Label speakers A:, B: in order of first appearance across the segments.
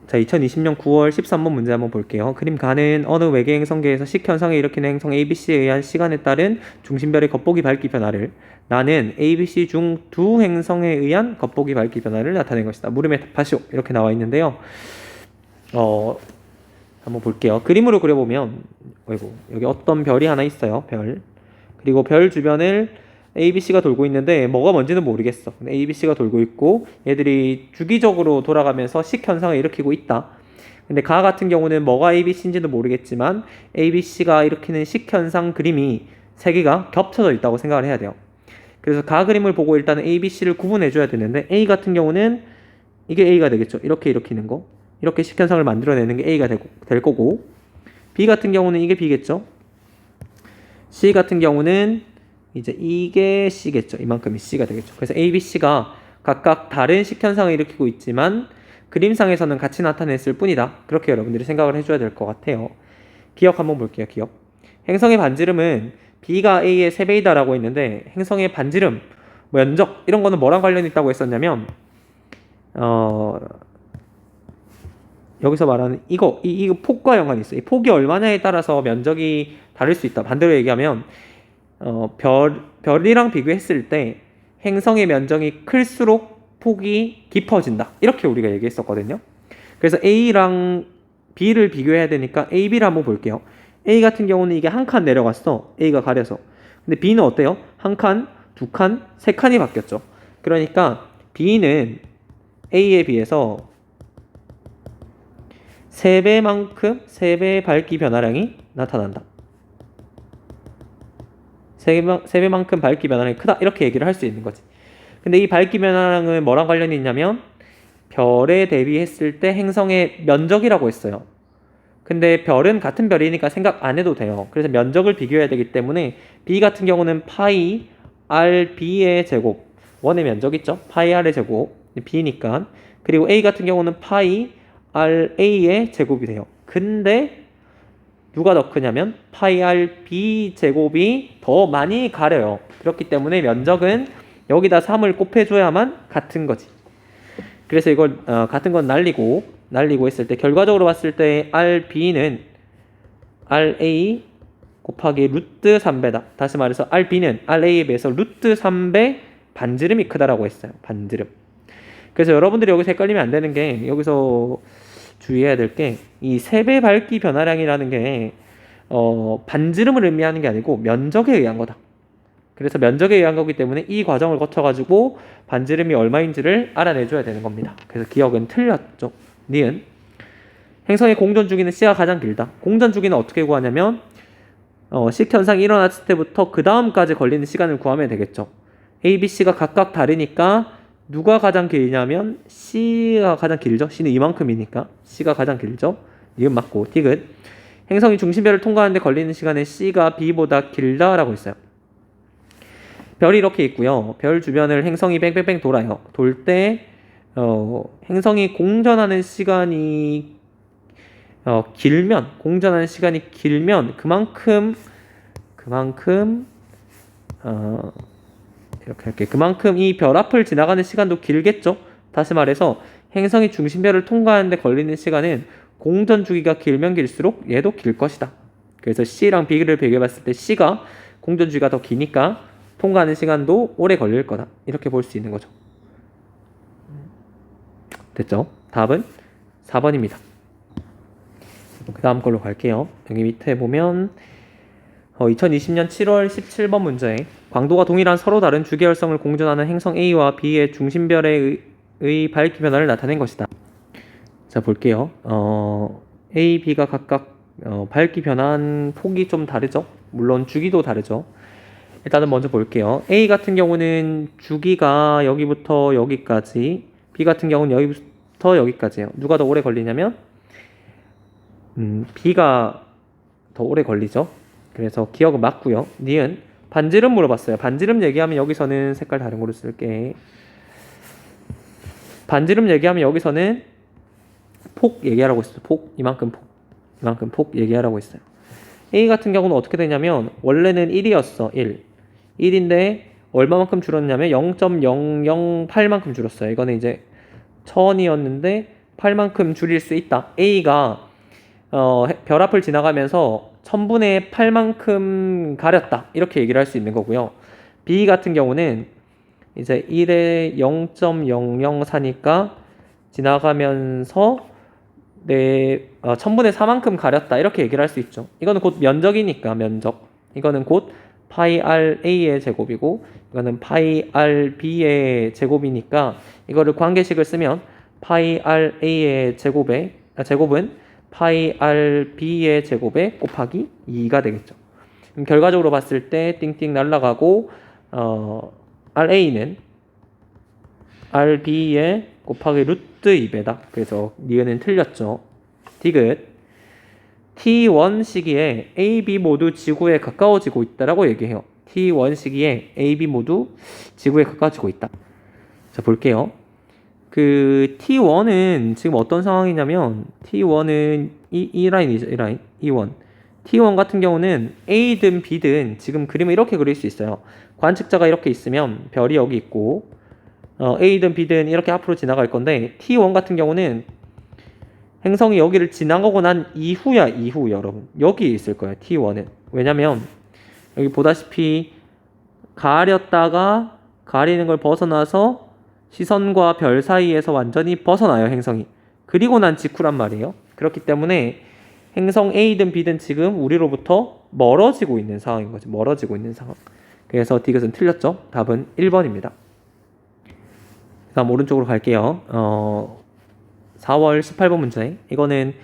A: 자, 2020년 9월 13번 문제 한번 볼게요. 그림 가는 어느 외계 행성계에서 식현상을 일으키는 행성 ABC에 의한 시간에 따른 중심별의 겉보기 밝기 변화를 나는 ABC 중 두 행성에 의한 겉보기 밝기 변화를 나타낸 것이다. 물음에 답하시오. 이렇게 나와 있는데요. 한번 볼게요. 그림으로 그려보면 어이구, 여기 어떤 별이 하나 있어요. 별. 그리고 별 주변을 ABC가 돌고 있는데 뭐가 뭔지는 모르겠어. 근데 ABC가 돌고 있고 얘들이 주기적으로 돌아가면서 식현상을 일으키고 있다. 근데 가 같은 경우는 뭐가 ABC인지도 모르겠지만 ABC가 일으키는 식현상 그림이 세 개가 겹쳐져 있다고 생각을 해야 돼요. 그래서 가 그림을 보고 일단은 ABC를 구분해 줘야 되는데 A 같은 경우는 이게 A가 되겠죠. 이렇게 일으키는 거. 이렇게 식현상을 만들어내는 게 A가 될 거고 B 같은 경우는 이게 B겠죠. C 같은 경우는 이제 이게 C겠죠. 이만큼이 C가 되겠죠. 그래서 A, B, C가 각각 다른 식현상을 일으키고 있지만 그림상에서는 같이 나타냈을 뿐이다. 그렇게 여러분들이 생각을 해줘야 될 것 같아요. 기억 한번 볼게요. 기억. 행성의 반지름은 B가 A의 3배이다라고 했는데 행성의 반지름, 면적 이런 거는 뭐랑 관련이 있다고 했었냐면 여기서 말하는 이거 폭과 연관이 있어요. 이 폭이 얼마냐에 따라서 면적이 다를 수 있다. 반대로 얘기하면 별이랑 비교했을 때 행성의 면적이 클수록 폭이 깊어진다. 이렇게 우리가 얘기했었거든요. 그래서 A랑 B를 비교해야 되니까 A, B를 한번 볼게요. A 같은 경우는 이게 한 칸 내려갔어. A가 가려서. 근데 B는 어때요? 한 칸, 두 칸, 세 칸이 바뀌었죠. 그러니까 B는 A에 비해서 3배의 밝기 변화량이 나타난다. 3배만큼 밝기 변화량이 크다. 이렇게 얘기를 할 수 있는 거지. 근데 이 밝기 변화량은 뭐랑 관련이 있냐면 별에 대비했을 때 행성의 면적이라고 했어요. 근데 별은 같은 별이니까 생각 안 해도 돼요. 그래서 면적을 비교해야 되기 때문에 B 같은 경우는 파이 RB의 제곱, 원의 면적 있죠? 파이 R의 제곱, B니까. 그리고 A 같은 경우는 파이 RA의 제곱이 돼요. 근데 누가 더 크냐면 파이 RB 제곱이 더 많이 가려요. 그렇기 때문에 면적은 여기다 3을 곱해줘야만 같은 거지. 그래서 이걸 같은 건 날리고 했을 때 결과적으로 봤을 때 RB는 RA 곱하기 루트 3배다. 다시 말해서 RB는 RA에 비해서 루트 3배 반지름이 크다라고 했어요. 반지름. 그래서 여러분들이 여기서 헷갈리면 안 되는 게 여기서 주의해야 될 게 이 3배 밝기 변화량이라는 게 반지름을 의미하는 게 아니고 면적에 의한 거다. 그래서 면적에 의한 거기 때문에 이 과정을 거쳐가지고 반지름이 얼마인지를 알아내줘야 되는 겁니다. 그래서 기억은 틀렸죠. 니은. 행성의 공전 주기는 C가 가장 길다. 공전 주기는 어떻게 구하냐면 식현상이 일어났을 때부터 그 다음까지 걸리는 시간을 구하면 되겠죠. A, B, C가 각각 다르니까 누가 가장 길냐면 C가 가장 길죠. C는 이만큼이니까 C가 가장 길죠. 니은 맞고 디귿. 행성이 중심별을 통과하는데 걸리는 시간은 C가 B보다 길다라고 했어요. 별이 이렇게 있고요. 별 주변을 행성이 뺑뺑뺑 돌아요. 돌 때 행성이 공전하는 시간이 공전하는 시간이 길면 그만큼 이렇게 할게. 그만큼 이 별 앞을 지나가는 시간도 길겠죠. 다시 말해서 행성이 중심별을 통과하는데 걸리는 시간은 공전 주기가 길면 길수록 얘도 길 것이다. 그래서 C랑 B를 비교해봤을 때 C가 공전 주기가 더 기니까 통과하는 시간도 오래 걸릴 거다. 이렇게 볼 수 있는 거죠. 됐죠? 답은 4번입니다. 그 다음 걸로 갈게요. 여기 밑에 보면 2020년 7월 17번 문제에 광도가 동일한 서로 다른 주계열성을 공전하는 행성 A와 B의 중심별의 밝기 변화를 나타낸 것이다. 자, 볼게요. A, B가 각각 밝기 변화한 폭이 좀 다르죠? 물론 주기도 다르죠. 일단은 먼저 볼게요. A 같은 경우는 주기가 여기부터 여기까지, B 같은 경우는 여기부터 여기까지예요. 누가 더 오래 걸리냐면 B가 더 오래 걸리죠. 그래서 기억은 맞고요. 니은 반지름 물어봤어요. 반지름 얘기하면 여기서는 색깔 다른 거로 쓸게. 반지름 얘기하면 여기서는 폭 얘기하라고 했어요. 폭 이만큼 폭 얘기하라고 했어요. A 같은 경우는 어떻게 되냐면 원래는 1이었어. 1인데 얼마만큼 줄었냐면 0.008만큼 줄었어요. 이거는 이제 1000이었는데 8만큼 줄일 수 있다. A가 별 앞을 지나가면서 1000분의 8만큼 가렸다. 이렇게 얘기를 할 수 있는 거고요. B 같은 경우는 이제 1에 0.004니까 지나가면서 1000분의 4만큼 가렸다. 이렇게 얘기를 할 수 있죠. 이거는 곧 면적이니까 면적. 이거는 곧 파이 r a의 제곱이고 이거는 파이 r b의 제곱이니까 이거를 관계식을 쓰면 파이 r a의 제곱은 파이 r b의 제곱에 곱하기 2가 되겠죠. 그럼 결과적으로 봤을 때 띵띵 날라가고 ra는 rb의 곱하기 루트 2배다. 그래서 니은은 틀렸죠. 디귿 T1 시기에 A, B 모두 지구에 가까워지고 있다라고 얘기해요. T1 시기에 A, B 모두 지구에 가까워지고 있다. 자, 볼게요. 그 T1은 지금 어떤 상황이냐면 T1은 이 라인이죠. 이 라인. E1. T1 같은 경우는 A든 B든 지금 그림을 이렇게 그릴 수 있어요. 관측자가 이렇게 있으면 별이 여기 있고 A든 B든 이렇게 앞으로 지나갈 건데 T1 같은 경우는 행성이 여기를 지나가고 난 이후야, 이후 여러분. 여기에 있을 거예요, T1은. 왜냐면 여기 보다시피 가렸다가 가리는 걸 벗어나서 시선과 별 사이에서 완전히 벗어나요, 행성이. 그리고 난 직후란 말이에요. 그렇기 때문에 행성 A든 B든 지금 우리로부터 멀어지고 있는 상황인 거죠. 멀어지고 있는 상황. 그래서 디귿은 틀렸죠. 답은 1번입니다. 다음 오른쪽으로 갈게요. 4월 18번 문제. 이거는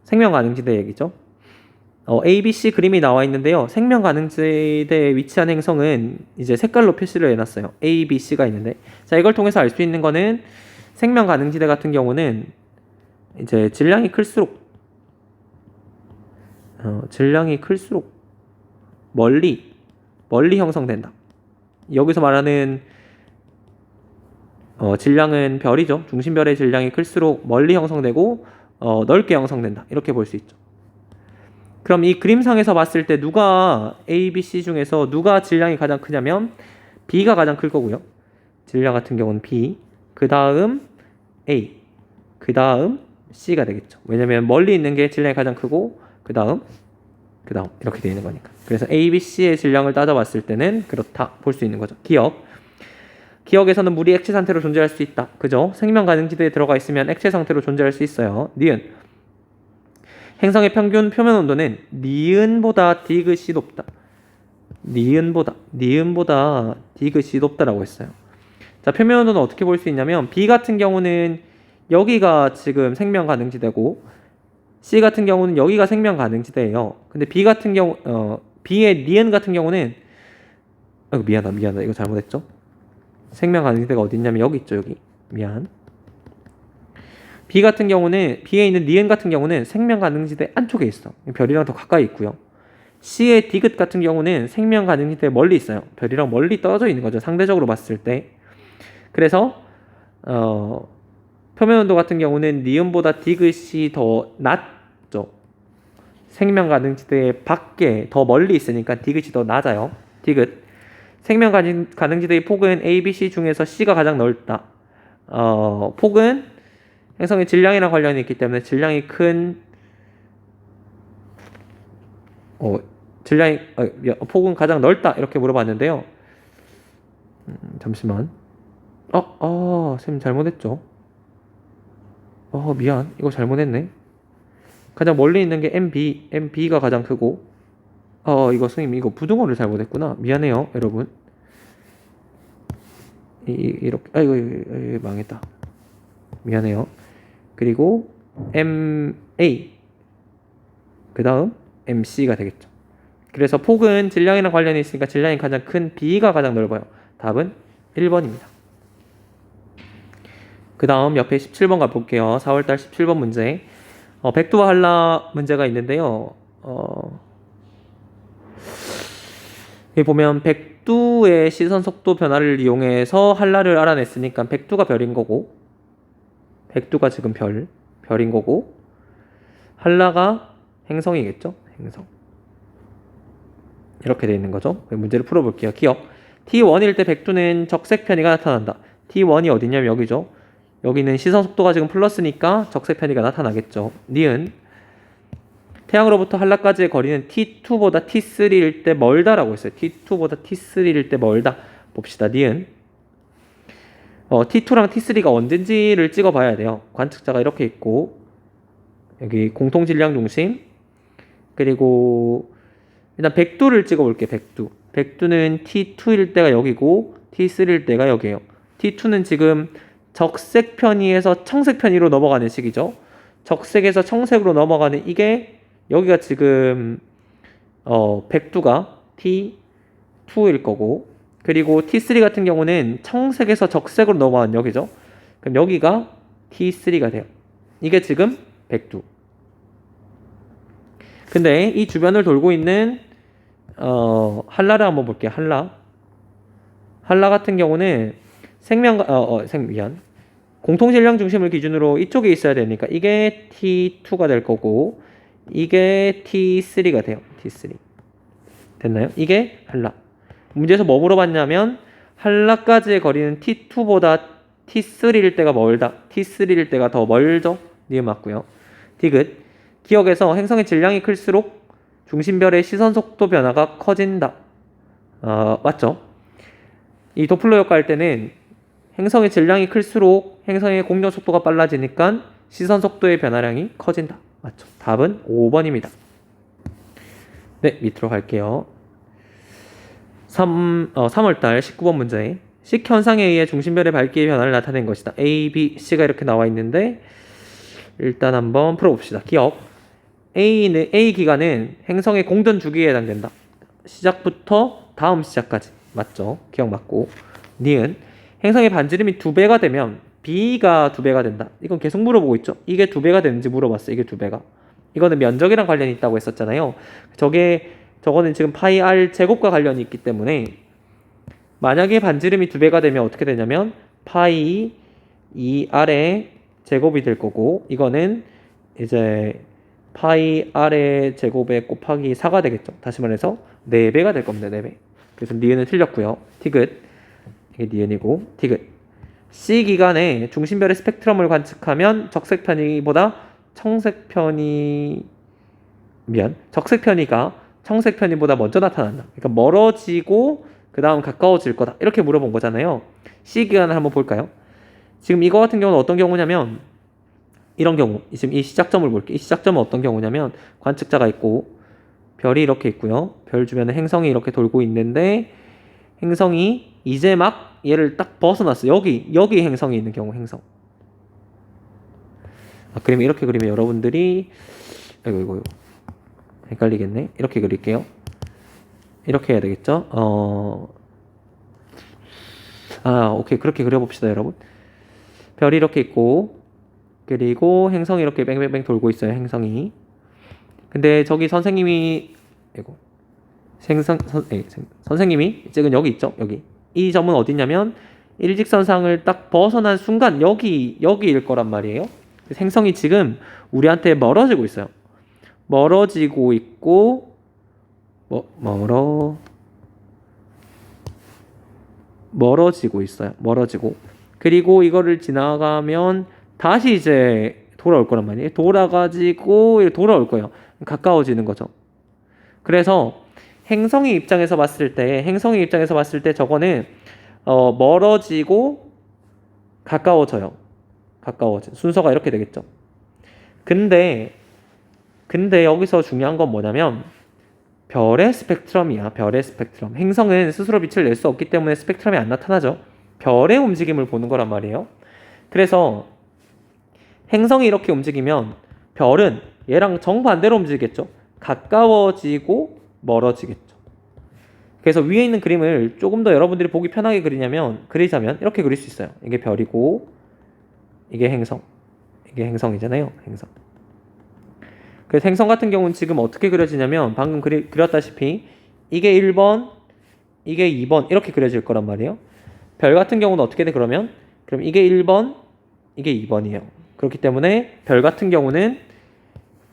A: 생명 가능지대 얘기죠. A, B, C 그림이 나와 있는데요. 생명 가능지대에 위치한 행성은 이제 색깔로 표시를 해놨어요. A, B, C가 있는데. 자, 이걸 통해서 알 수 있는 거는 생명 가능지대 같은 경우는 이제 질량이 클수록 멀리 형성된다. 여기서 말하는 질량은 별이죠. 중심별의 질량이 클수록 멀리 형성되고 넓게 형성된다. 이렇게 볼 수 있죠. 그럼 이 그림상에서 봤을 때 누가 A, B, C 중에서 누가 질량이 가장 크냐면 B가 가장 클 거고요. 질량 같은 경우는 B, 그 다음 A, 그 다음 C가 되겠죠. 왜냐면 멀리 있는 게 질량이 가장 크고 그 다음 이렇게 되어 있는 거니까. 그래서 A, B, C의 질량을 따져봤을 때는 그렇다 볼 수 있는 거죠. 기억에서는 물이 액체 상태로 존재할 수 있다. 그죠? 생명 가능지대에 들어가 있으면 액체 상태로 존재할 수 있어요. 니은. 행성의 평균 표면 온도는 니은보다 디귿이 높다. 니은보다 디귿이 높다라고 했어요. 자, 표면 온도는 어떻게 볼 수 있냐면 B 같은 경우는 여기가 지금 생명 가능지대고 C 같은 경우는 여기가 생명 가능지대예요. 근데 B 같은 경우 B의 니은 같은 경우는 미안하다. 이거 잘못했죠? 생명 가능지대가 어디 있냐면 여기 있죠. 여기. 미안. B 같은 경우는 B에 있는 니은 같은 경우는 생명 가능지대 안쪽에 있어. 별이랑 더 가까이 있고요. C의 디귿 같은 경우는 생명 가능지대 멀리 있어요. 별이랑 멀리 떨어져 있는 거죠. 상대적으로 봤을 때. 그래서 표면 온도 같은 경우는 니은보다 디귿이 더 낮죠. 생명 가능지대 밖에 더 멀리 있으니까 디귿이 더 낮아요. 디귿. 생명 가능지대의 폭은 A, B, C 중에서 C가 가장 넓다. 폭은 행성의 질량이랑 관련이 있기 때문에 질량이 큰 폭은 가장 넓다 이렇게 물어봤는데요. 잠시만. 쌤 잘못했죠. 미안. 이거 잘못했네. 가장 멀리 있는 게 MB가 가장 크고 이거 선생님 이거 부등호를 잘못했구나. 미안해요, 여러분. 이렇게 이거 망했다. 미안해요. 그리고 MA 그 다음 MC가 되겠죠. 그래서 폭은 질량이랑 관련이 있으니까 질량이 가장 큰 B가 가장 넓어요. 답은 1번입니다. 그 다음 옆에 17번 가볼게요. 4월달 17번 문제. 백두와 한라 문제가 있는데요. 여기 보면 백두의 시선 속도 변화를 이용해서 한라를 알아냈으니까 백두가 별인 거고 백두가 지금 별인 거고 한라가 행성이겠죠? 행성. 이렇게 돼 있는 거죠. 문제를 풀어볼게요. 기억. T1일 때 백두는 적색 편이가 나타난다. T1이 어디냐면 여기죠. 여기는 시선 속도가 지금 플러스니까 적색 편의가 나타나겠죠. 니은 태양으로부터 한라까지의 거리는 T2보다 T3일 때 멀다라고 했어요. T2보다 T3일 때 멀다. 봅시다. 니은 T2랑 T3가 언젠지를 찍어봐야 돼요. 관측자가 이렇게 있고 여기 공통 질량 중심 그리고 일단 백두를 찍어볼게요. 백두는 T2일 때가 여기고 T3일 때가 여기에요. T2는 지금 적색 편의에서 청색 편의로 넘어가는 시기죠. 적색에서 청색으로 넘어가는 이게 여기가 지금 백두가 T2일 거고 그리고 T3 같은 경우는 청색에서 적색으로 넘어가는 여기죠. 그럼 여기가 T3가 돼요. 이게 지금 백두. 근데 이 주변을 돌고 있는 한라를 한번 볼게요. 한라 같은 경우는 공통 질량 중심을 기준으로 이쪽에 있어야 되니까 이게 T2가 될 거고 이게 T3가 돼요. T3 됐나요? 이게 한라. 문제에서 뭐 물어봤냐면 한라까지의 거리는 T2보다 T3일 때가 멀다. T3일 때가 더 멀죠? 니은 맞고요. 디귿 기억에서 행성의 질량이 클수록 중심별의 시선 속도 변화가 커진다. 맞죠? 이 도플러 효과 할 때는 행성의 질량이 클수록 행성의 공전 속도가 빨라지니까 시선 속도의 변화량이 커진다. 맞죠? 답은 5번입니다. 네, 밑으로 갈게요. 3월달 19번 문제. 식 현상에 의해 중심별의 밝기의 변화를 나타낸 것이다. A, B, C가 이렇게 나와 있는데 일단 한번 풀어봅시다. 기억. A 기간은 행성의 공전 주기에 해당된다. 시작부터 다음 시작까지. 맞죠? 기억 맞고. 니은 행성의 반지름이 2배가 되면 B가 2배가 된다. 이건 계속 물어보고 있죠. 이게 2배가 되는지 물어봤어요. 이게 2배가. 이거는 면적이랑 관련이 있다고 했었잖아요. 저거는 지금 파이 R 제곱과 관련이 있기 때문에 만약에 반지름이 2배가 되면 어떻게 되냐면 파이 2R의 제곱이 될 거고 이거는 이제 파이 R의 제곱에 곱하기 4가 되겠죠. 다시 말해서 4배가 될 겁니다. 4배. 그래서 니은은 틀렸고요. 티귿 이게 니은이고 티귿 C 기간에 중심별의 스펙트럼을 관측하면 적색 편의가 청색 편의보다 먼저 나타난다. 그러니까 멀어지고 그 다음 가까워질 거다. 이렇게 물어본 거잖아요. C 기간을 한번 볼까요? 지금 이거 같은 경우는 어떤 경우냐면 이런 경우 지금 이 시작점을 볼게요. 이 시작점은 어떤 경우냐면 관측자가 있고 별이 이렇게 있고요. 별 주변에 행성이 이렇게 돌고 있는데 행성이 이제 막 얘를 딱 벗어났어. 여기 행성이 있는 경우 행성. 그러면 이렇게 그리면 여러분들이 이거 헷갈리겠네. 이렇게 그릴게요. 이렇게 해야 되겠죠? 오케이. 그렇게 그려봅시다, 여러분. 별이 이렇게 있고 그리고 행성이 이렇게 뱅뱅뱅 돌고 있어요. 행성이. 근데 저기 선생님이 선생님이 찍은 여기 있죠? 여기. 이 점은 어디냐면 일직선상을 딱 벗어난 순간 여기일 거란 말이에요. 행성이 지금 우리한테 멀어지고 있어요. 멀어지고 있고 멀어지고 있어요. 멀어지고. 그리고 이거를 지나가면 다시 이제 돌아올 거란 말이에요. 돌아가지고 돌아올 거예요. 가까워지는 거죠. 그래서 행성의 입장에서 봤을 때 저거는 멀어지고 가까워져요. 가까워진 순서가 이렇게 되겠죠. 근데 여기서 중요한 건 뭐냐면 별의 스펙트럼이야. 별의 스펙트럼. 행성은 스스로 빛을 낼 수 없기 때문에 스펙트럼이 안 나타나죠. 별의 움직임을 보는 거란 말이에요. 그래서 행성이 이렇게 움직이면 별은 얘랑 정반대로 움직이겠죠. 가까워지고 멀어지겠죠. 그래서 위에 있는 그림을 조금 더 여러분들이 보기 편하게 그리자면 이렇게 그릴 수 있어요. 이게 별이고 이게 행성. 이게 행성이잖아요. 행성. 그래서 행성 같은 경우는 지금 어떻게 그려지냐면 방금 그렸다시피 이게 1번, 이게 2번 이렇게 그려질 거란 말이에요. 별 같은 경우는 어떻게 돼 그러면? 그럼 이게 1번, 이게 2번이에요. 그렇기 때문에 별 같은 경우는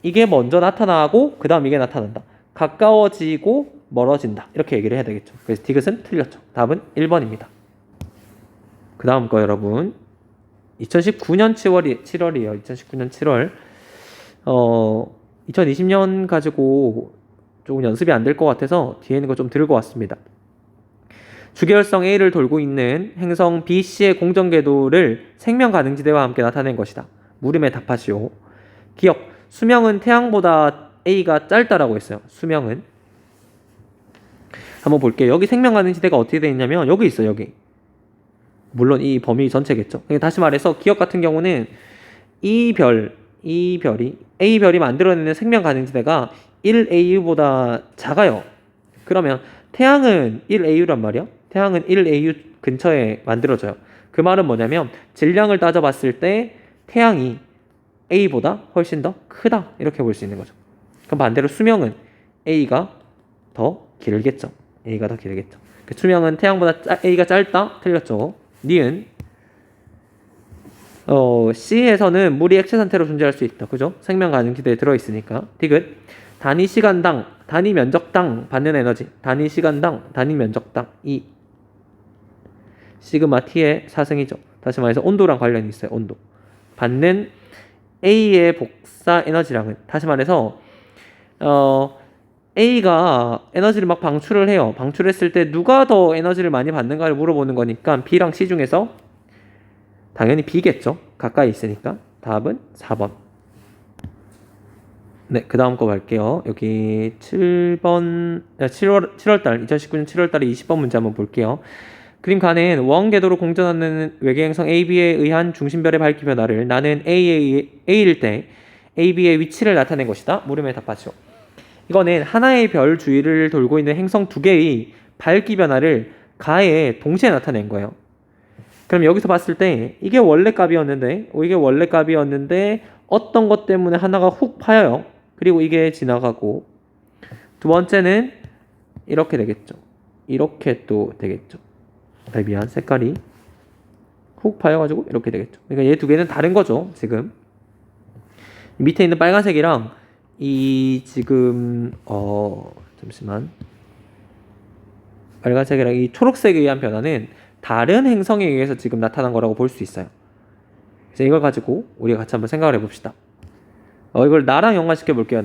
A: 이게 먼저 나타나고 그 다음 이게 나타난다. 가까워지고 멀어진다. 이렇게 얘기를 해야 되겠죠. 그래서 디귿은 틀렸죠. 답은 1번입니다. 그 다음 거 여러분. 2019년 7월이에요. 2019년 7월. 2020년 가지고 조금 연습이 안 될 것 같아서 뒤에 있는 거 좀 들고 왔습니다. 주계열성 A를 돌고 있는 행성 BC의 공전 궤도를 생명 가능지대와 함께 나타낸 것이다. 물음에 답하시오. 기억, 수명은 태양보다 A가 짧다라고 했어요. 수명은. 한번 볼게요. 여기 생명 가능지대가 어떻게 되어 있냐면 여기 있어요. 여기. 물론 이 범위 전체겠죠. 다시 말해서 기억 같은 경우는 이 별이 A별이 만들어내는 생명 가능지대가 1AU보다 작아요. 그러면 태양은 1AU란 말이야. 태양은 1AU 근처에 만들어져요. 그 말은 뭐냐면 질량을 따져봤을 때 태양이 A보다 훨씬 더 크다. 이렇게 볼 수 있는 거죠. 그럼 반대로 수명은 A가 더 길겠죠. A가 더 길겠죠. 그 수명은 태양보다 A가 짧다? 틀렸죠. 니은 C에서는 물이 액체 상태로 존재할 수 있다. 그죠? 생명 가능지대에 들어있으니까. 디귿 단위 시간당, 단위 면적당 받는 에너지. 단위 시간당, 단위 면적당. 이 시그마 T의 사승이죠. 다시 말해서 온도랑 관련이 있어요. 온도. 받는 A의 복사 에너지량은 다시 말해서 A가 에너지를 막 방출을 해요. 방출했을 때 누가 더 에너지를 많이 받는가를 물어보는 거니까 B랑 C 중에서 당연히 B겠죠. 가까이 있으니까. 답은 4번. 네, 그 다음 거 갈게요. 여기 7월달, 2019년 7월달에 20번 문제 한번 볼게요. 그림 가는 원궤도로 공전하는 외계행성 AB에 의한 중심별의 밝기 변화를 나는 A일 때 AB의 위치를 나타낸 것이다. 물음에 답하죠. 이거는 하나의 별 주위를 돌고 있는 행성 두 개의 밝기 변화를 가에 동시에 나타낸 거예요. 그럼 여기서 봤을 때 이게 원래 값이었는데 어떤 것 때문에 하나가 훅 파여요. 그리고 이게 지나가고 두 번째는 이렇게 되겠죠. 이렇게 또 되겠죠. 미안, 색깔이 훅 파여가지고 이렇게 되겠죠. 그러니까 얘 두 개는 다른 거죠. 지금 밑에 있는 빨간색이랑 이 지금 잠시만 빨간색이랑 이 초록색에 의한 변화는 다른 행성에 의해서 지금 나타난 거라고 볼 수 있어요. 그래서 이걸 가지고 우리가 같이 한번 생각을 해봅시다. 이걸 나랑 연관시켜 볼게요.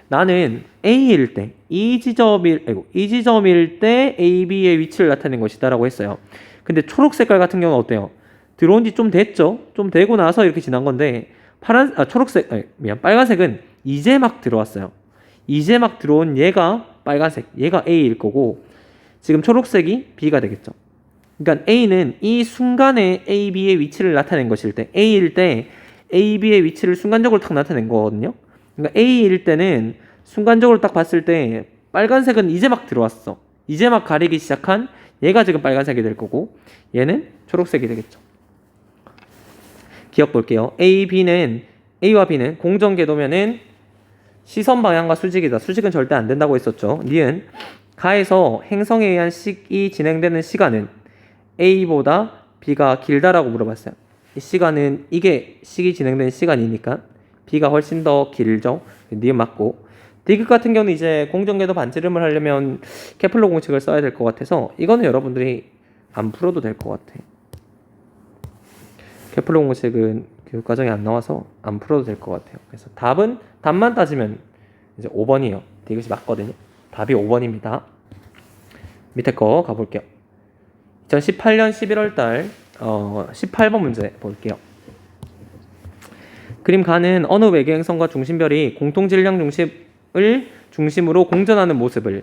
A: 나는 A일 때 이 지점일 때 AB의 위치를 나타낸 것이다라고 했어요. 근데 초록 색깔 같은 경우는 어때요? 들어온 지 좀 됐죠? 좀 되고 나서 이렇게 지난 건데 빨간색은 이제 막 들어왔어요. 이제 막 들어온 얘가 빨간색, 얘가 A일 거고 지금 초록색이 B가 되겠죠. 그러니까 A는 이 순간에 AB의 위치를 나타낸 것일 때 A일 때 AB의 위치를 순간적으로 딱 나타낸 거거든요. 그러니까 A일 때는 순간적으로 딱 봤을 때 빨간색은 이제 막 들어왔어. 이제 막 가리기 시작한 얘가 지금 빨간색이 될 거고 얘는 초록색이 되겠죠. 기억 볼게요. A와 B는 공전궤도면은 시선 방향과 수직이다. 수직은 절대 안 된다고 했었죠. 니은 가에서 행성에 의한 식이 진행되는 시간은 A보다 B가 길다라고 물어봤어요. 이 시간은 이게 식이 진행되는 시간이니까 B가 훨씬 더 길죠. 니은 맞고 디귿 같은 경우는 이제 공전궤도 반지름을 하려면 케플러 공식을 써야 될 것 같아서 이거는 여러분들이 안 풀어도 될 것 같아. 케플러 공식은 교육과정에 안 나와서 안 풀어도 될 것 같아요. 그래서 답만 따지면 이제 5번이에요. 디귿이 맞거든요. 답이 5번입니다. 밑에 거 가볼게요. 2018년 11월 달 18번 문제 볼게요. 그림 가는 어느 외계행성과 중심별이 공통 질량 중심을 중심으로 공전하는 모습을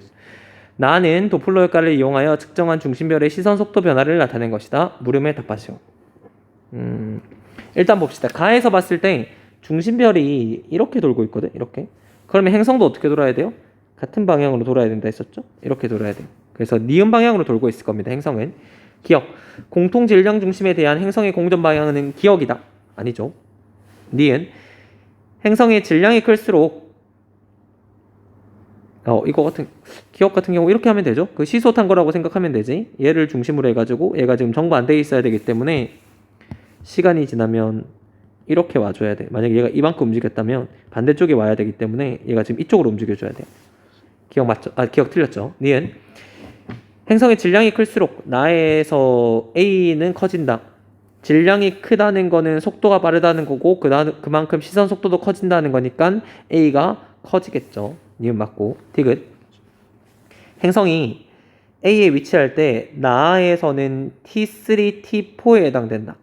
A: 나는 도플러 효과를 이용하여 측정한 중심별의 시선 속도 변화를 나타낸 것이다. 물음에 답하시오. 일단 봅시다. 가에서 봤을 때 중심별이 이렇게 돌고 있거든. 이렇게. 그러면 행성도 어떻게 돌아야 돼요? 같은 방향으로 돌아야 된다 했었죠? 이렇게 돌아야 돼요. 그래서 니은 방향으로 돌고 있을 겁니다. 행성은. 기억. 공통 질량 중심에 대한 행성의 공전 방향은 기억이다. 아니죠. 니은. 행성의 질량이 클수록 기억 같은 경우 이렇게 하면 되죠. 그 시소 탄 거라고 생각하면 되지. 얘를 중심으로 해가지고 얘가 지금 정보 안 돼 있어야 되기 때문에 시간이 지나면 이렇게 와줘야 돼. 만약에 얘가 이만큼 움직였다면 반대쪽에 와야 되기 때문에 얘가 지금 이쪽으로 움직여줘야 돼. 기억 맞죠? 기억 틀렸죠. 니은. 행성의 질량이 클수록 나에서 A는 커진다. 질량이 크다는 거는 속도가 빠르다는 거고 그만큼 시선 속도도 커진다는 거니까 A가 커지겠죠. 니은 맞고. 디귿. 행성이 A에 위치할 때 나에서는 T3, T4에 해당된다.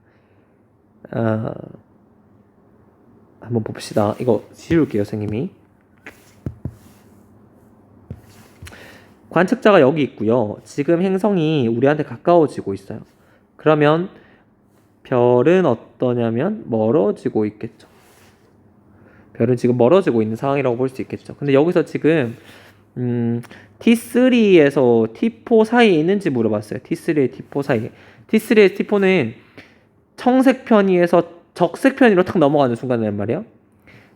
A: 한번 봅시다. 이거 지울게요, 선생님이. 관측자가 여기 있고요. 지금 행성이 우리한테 가까워지고 있어요. 그러면 별은 어떠냐면 멀어지고 있겠죠. 별은 지금 멀어지고 있는 상황이라고 볼 수 있겠죠. 근데 여기서 지금 T3에서 T4 사이에 있는지 물어봤어요. T3에 T4 사이에. T3에 T4는 청색 편의에서 적색 편의로 탁 넘어가는 순간이란 말이에요.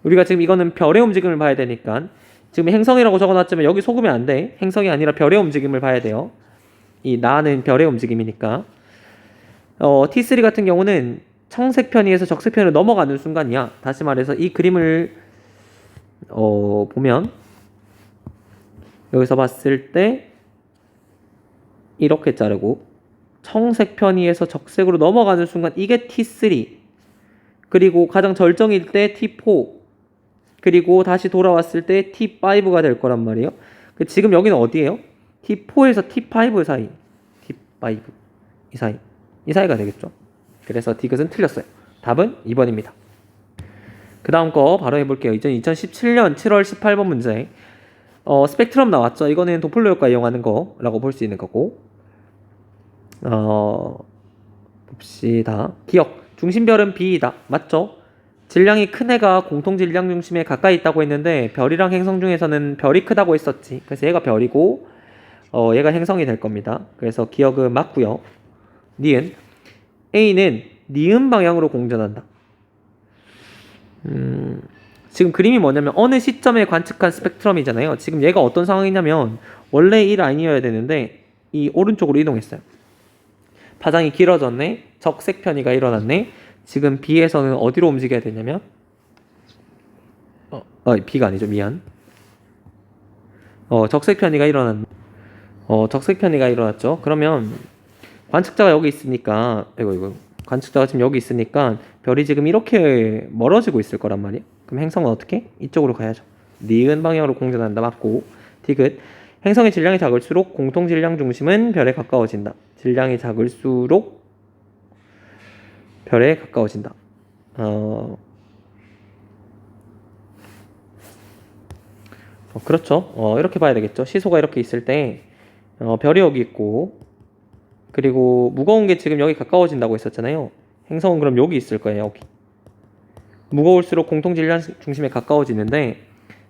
A: 우리가 지금 이거는 별의 움직임을 봐야 되니까 지금 행성이라고 적어놨지만 여기 속으면 안 돼. 행성이 아니라 별의 움직임을 봐야 돼요. 이 나는 별의 움직임이니까. T3 같은 경우는 청색 편의에서 적색 편의로 넘어가는 순간이야. 다시 말해서 이 그림을 보면 여기서 봤을 때 이렇게 자르고 청색 편의에서 적색으로 넘어가는 순간 이게 T3 그리고 가장 절정일 때 T4 그리고 다시 돌아왔을 때 T5가 될 거란 말이에요. 지금 여기는 어디예요? T4에서 T5 사이 T5 이 사이가 되겠죠. 그래서 디귿은 틀렸어요. 답은 2번입니다. 그 다음 거 바로 해볼게요. 2017년 7월 18번 문제. 스펙트럼 나왔죠. 이거는 도플러 효과 이용하는 거라고 볼 수 있는 거고. 봅시다. 기억. 중심별은 B이다. 맞죠? 질량이 큰 애가 공통 질량 중심에 가까이 있다고 했는데 별이랑 행성 중에서는 별이 크다고 했었지. 그래서 얘가 별이고 얘가 행성이 될 겁니다. 그래서 기억은 맞고요. 니은. A는 니은 방향으로 공전한다. 지금 그림이 뭐냐면 어느 시점에 관측한 스펙트럼이잖아요. 지금 얘가 어떤 상황이냐면 원래 이 라인이어야 되는데 이 오른쪽으로 이동했어요. 파장이 길어졌네. 적색 편의가 일어났네. 지금 B에서는 어디로 움직여야 되냐면 B가 아니죠. 미안. 적색 편의가 적색 편의가 일어났죠. 그러면 관측자가 여기 있으니까 이거 관측자가 지금 여기 있으니까 별이 지금 이렇게 멀어지고 있을 거란 말이에요. 그럼 행성은 어떻게? 이쪽으로 가야죠. 니은 방향으로 공전한다. 맞고. 디귿. 행성의 질량이 작을수록 공통 질량 중심은 별에 가까워진다. 질량이 작을수록 별에 가까워진다. 그렇죠. 이렇게 봐야 되겠죠. 시소가 이렇게 있을 때 별이 여기 있고 그리고 무거운 게 지금 여기 가까워진다고 했었잖아요. 행성은 그럼 여기 있을 거예요. 여기. 무거울수록 공통 질량 중심에 가까워지는데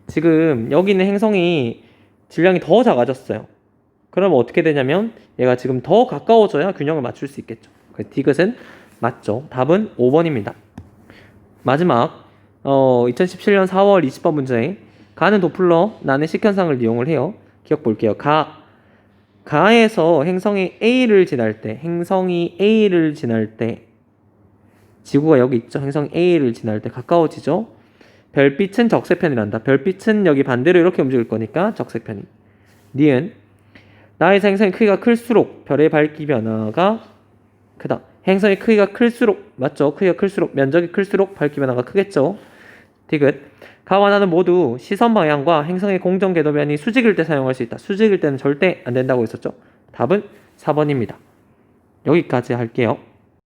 A: 지금 여기 있는 행성이 질량이 더 작아졌어요. 그러면 어떻게 되냐면 얘가 지금 더 가까워져야 균형을 맞출 수 있겠죠. 그래서 디귿은 맞죠. 답은 5번입니다. 마지막 2017년 4월 20번 문제. 가는 도플러 나는 식현상을 이용을 해요. 기억 볼게요. 가에서 행성이 A를 지날 때 지구가 여기 있죠. 행성 A를 지날 때 가까워지죠. 별빛은 적색편이란다. 별빛은 여기 반대로 이렇게 움직일 거니까 적색편이. 니은. 나에서 행성의 크기가 클수록 별의 밝기 변화가 크다. 행성의 크기가 클수록 맞죠? 크기가 클수록 면적이 클수록 밝기 변화가 크겠죠. 디귿. 가와 나는 모두 시선 방향과 행성의 공정 궤도변이 수직일 때 사용할 수 있다. 수직일 때는 절대 안 된다고 했었죠. 답은 4번입니다. 여기까지 할게요.